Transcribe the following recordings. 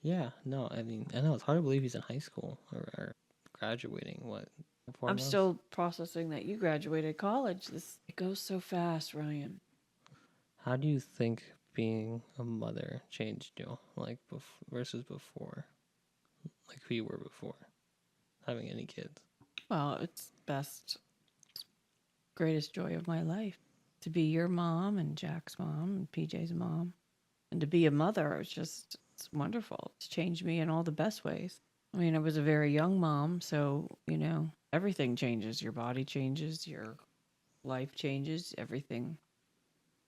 Yeah, no, I mean, I know it's hard to believe he's in high school or graduating. What, 4 I'm months? still processing that you graduated college. This it goes so fast, Ryan. How do you think being a mother changed you, like versus before, like who you were before having any kids? Well, it's best, greatest joy of my life to be your mom and Jack's mom and PJ's mom, and to be a mother. It's wonderful. It's changed me in all the best ways. I mean, I was a very young mom, so everything changes. Your body changes, your life changes, everything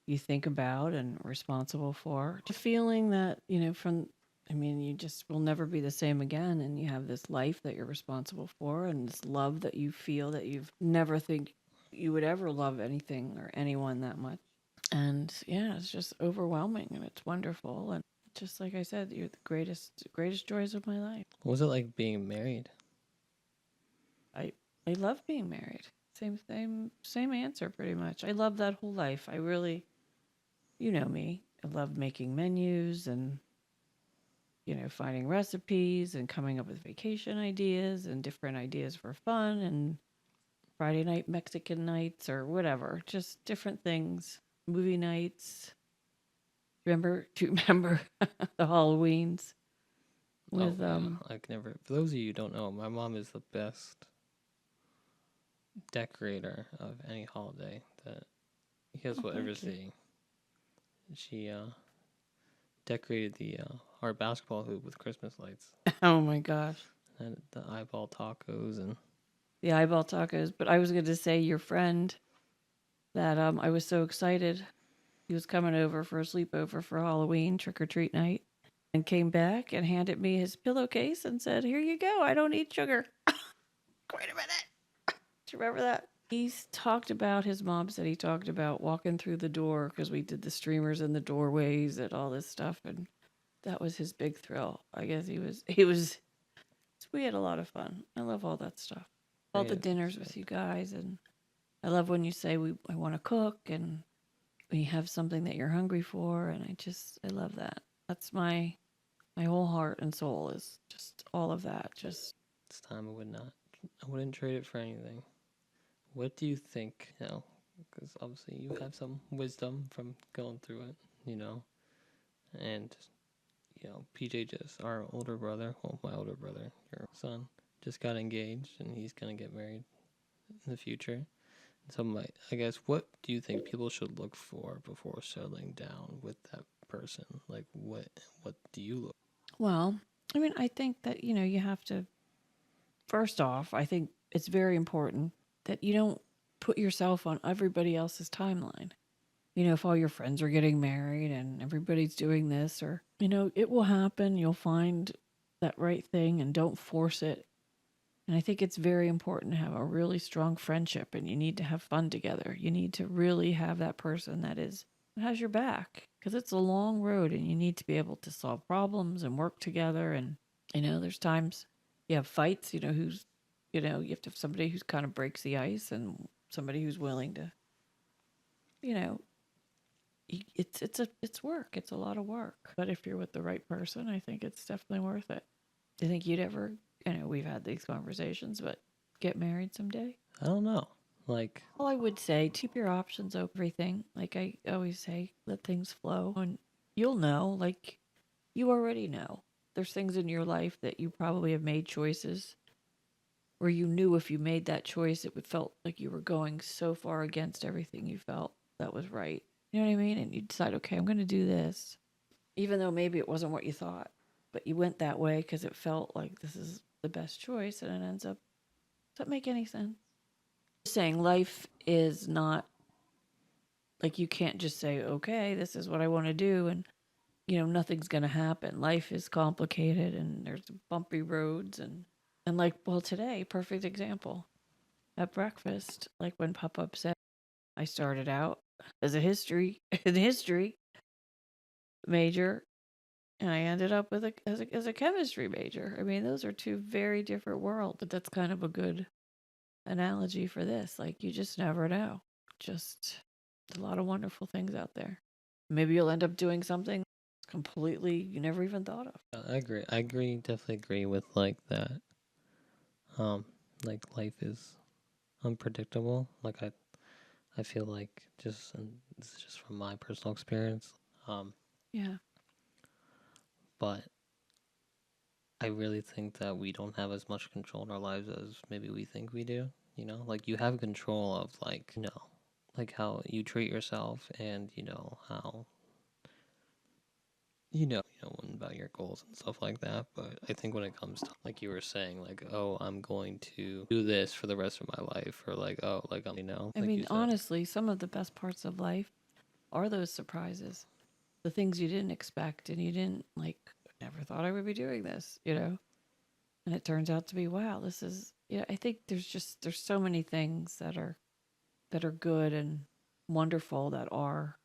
you think about and responsible for. The feeling that, I mean, you just will never be the same again. And you have this life that you're responsible for and this love that you feel that you've never think you would ever love anything or anyone that much. And yeah, it's just overwhelming and it's wonderful. And just like I said, you're the greatest joys of my life. What was it like being married? I, I love being married. Same answer pretty much. I love that whole life. I really, you know me. I love making menus and finding recipes and coming up with vacation ideas and different ideas for fun and Friday night Mexican nights or whatever, just different things. Movie nights. Do you remember the Halloweens Oh with yeah, like never. For those of you who don't know, my mom is the best decorator of any holiday that you guys oh, will ever thank you. see. She decorated the our basketball hoop with Christmas lights Oh my gosh. and the eyeball tacos and The eyeball tacos, but I was going to say your friend that I was so excited. He was coming over for a sleepover for Halloween trick or treat night and came back and handed me his pillowcase and said, "Here you go. I don't eat sugar." Wait a minute. Do you remember that? He's talked about his mom said he talked about walking through the door because we did the streamers in the doorways and all this stuff, and that was his big thrill. I guess he was. We had a lot of fun. I love all that stuff. All great the dinners adventure. with you guys, and I love when you say I want to cook and when you have something that you're hungry for, and I love that. That's my whole heart and soul is just all of that. Just This time I wouldn't trade it for anything. What do you think? Because obviously you have some wisdom from going through it, you know, and PJ just our older brother, well, my older brother, your son, just got engaged and he's gonna get married in the future. So I guess, what do you think people should look for before settling down with that person? Like, what do you look? well, I mean, I think that you have to. First off, I think it's very important that you don't put yourself on everybody else's timeline. If all your friends are getting married and everybody's doing this, or, it will happen. You'll find that right thing and don't force it. And I think it's very important to have a really strong friendship and you need to have fun together. You need to really have that person that has your back because it's a long road and you need to be able to solve problems and work together. And, there's times you have fights, you have to have somebody who's kind of breaks the ice and somebody who's willing to, you know, it's work. It's a lot of work. But if you're with the right person, I think it's definitely worth it. Do you think you'd ever, we've had these conversations, but get married someday? I don't know. Like, Well, I would say keep your options open. Everything, like I always say, let things flow, and you'll know. Like you already know. There's things in your life that you probably have made choices where you knew if you made that choice, it would felt like you were going so far against everything you felt that was right. You know what I mean? And you decide, okay, I'm going to do this, even though maybe it wasn't what you thought, but you went that way because it felt like this is the best choice, and it ends up. Does that make any sense? Saying life is not like you can't just say, okay, this is what I want to do, and nothing's going to happen. Life is complicated, and there's bumpy roads, and like, well, today, perfect example at breakfast, like when Pop Up said, I started out as a history major, and I ended up with as a chemistry major. I mean, those are two very different worlds, but that's kind of a good analogy for this. Like, you just never know. Just a lot of wonderful things out there. Maybe you'll end up doing something completely you never even thought of. I agree. I agree. Definitely agree with like that. Like life is unpredictable. Like I feel like and this is just from my personal experience. Um, Yeah. but I really think that we don't have as much control in our lives as maybe we think we do. Like you have control of like like how you treat yourself, and how about your goals and stuff like that. But I think when it comes to, like you were saying, like, oh, I'm going to do this for the rest of my life, or like, oh, like I'm, I like mean, you said. honestly, some of the best parts of life are those surprises. The things you didn't expect and you didn't like never thought I would be doing this, And it turns out to be, wow, this is I think there's so many things that are good and wonderful that are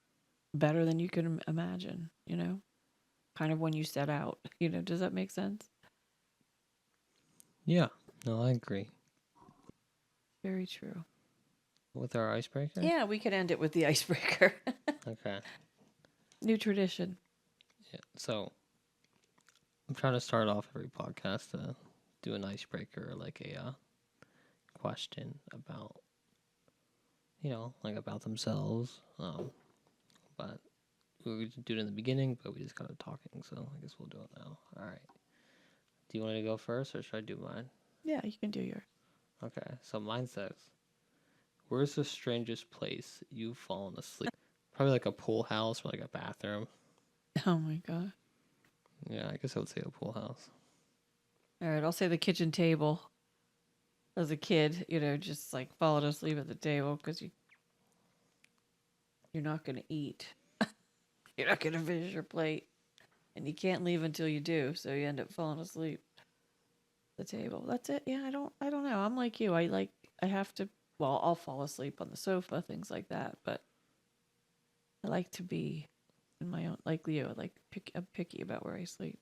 better than you can imagine. Kind of when you set out, does that make sense? Yeah, no, I agree. Very true. With our icebreaker. Yeah, we could end it with the icebreaker. Okay. New tradition. Yeah. So I'm trying to start off every podcast to do an icebreaker, like a question about like about themselves. But we were do it in the beginning, but we just got talking, so I guess we'll do it now. All right. Do you want to go first, or should I do mine? Yeah, you can do yours. Okay. So mine says, "Where's the strangest place you've fallen asleep?" Probably like a pool house or like a bathroom. Oh my god. Yeah, I guess I would say a pool house. All right, I'll say the kitchen table. As a kid, just like falling asleep at the table because you're not going to eat. You're not going to finish your plate, and you can't leave until you do. So you end up falling asleep at the table. That's it. Yeah, I don't know. I'm like you. I have to. Well, I'll fall asleep on the sofa, things like that. But I like to be in my own. Like you, I'm picky about where I sleep.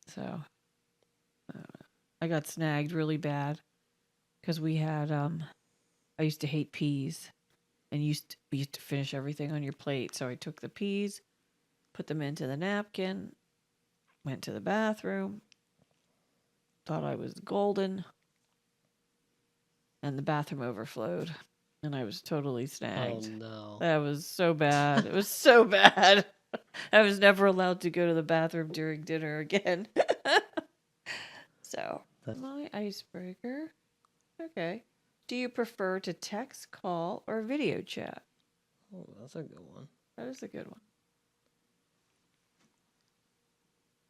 So I got snagged really bad because we had. I used to hate peas, and we used to finish everything on your plate. So I took the peas, put them into the napkin, went to the bathroom, thought I was golden, and the bathroom overflowed, and I was totally Oh snagged. no. That was so bad. It was so bad. I was never allowed to go to the bathroom during dinner again. So, my icebreaker. Okay. Do you prefer to text, call, or video chat? Oh, that's a good one. That is a good one.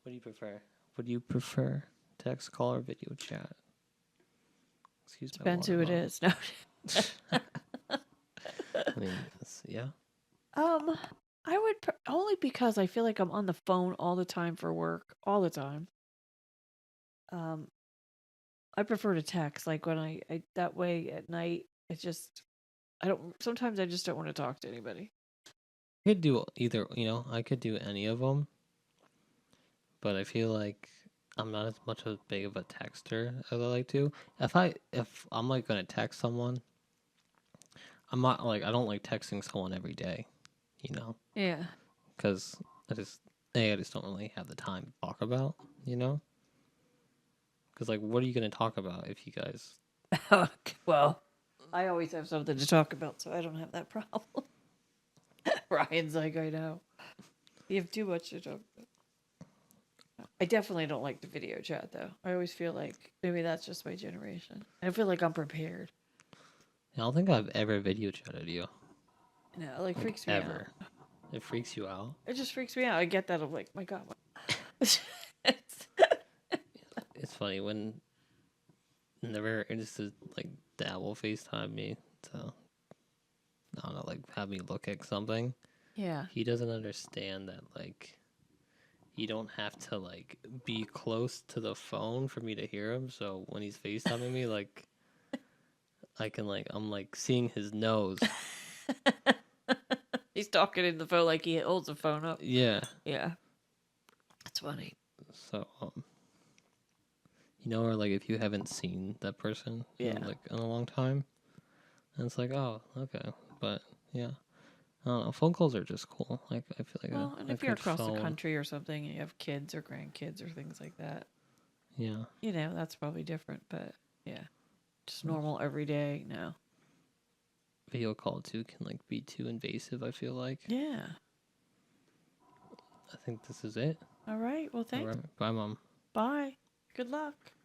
What do you prefer? What do you prefer? Text, call, or video chat? Excuse my Depends water who it bottle. is. No. I mean, yeah. Um, I would only because I feel like I'm on the phone all the time for work, all the time. Um, I prefer to text. Like when I that way at night, it's just I don't. Sometimes I just don't want to talk to anybody. I could do either, I could do any of them, but I feel like I'm not as much as big of a texter as I like to. If I'm like gonna text someone, I'm not like I don't like texting someone every day, you know, Yeah. because I just don't really have the time to talk about, you know, because like what are you gonna talk about if you guys? Well, I always have something to talk about, so I don't have that problem. Ryan's like, I know. You have too much to talk about. I definitely don't like the video chat though. I always feel like maybe that's just my generation. I feel like I'm prepared. I don't think I've ever video chatted you It like freaks me out. ever. It freaks you out. It just freaks me out. I get that. I'm like, my God, what? It's funny when never just to like dad will FaceTime me to I don't know, like have me look at something. Yeah. He doesn't understand that like you don't have to like be close to the phone for me to hear him. So when he's FaceTiming me, like I'm like seeing his nose. He's talking in the phone like he holds the phone up. Yeah. Yeah. That's funny. So or like if you haven't seen that person Yeah. in a long time, and it's like, oh, okay. But yeah. I don't know. Phone calls are just cool. Like I feel like Well, and a if you're good across the phone. country or something, and you have kids or grandkids or things like that, Yeah. that's probably different. But yeah, just normal everyday. No. Video call too can like be too invasive. I feel like. Yeah. I think this is it. All right. Well, All thanks. right. Bye, Mom. Bye. Good luck.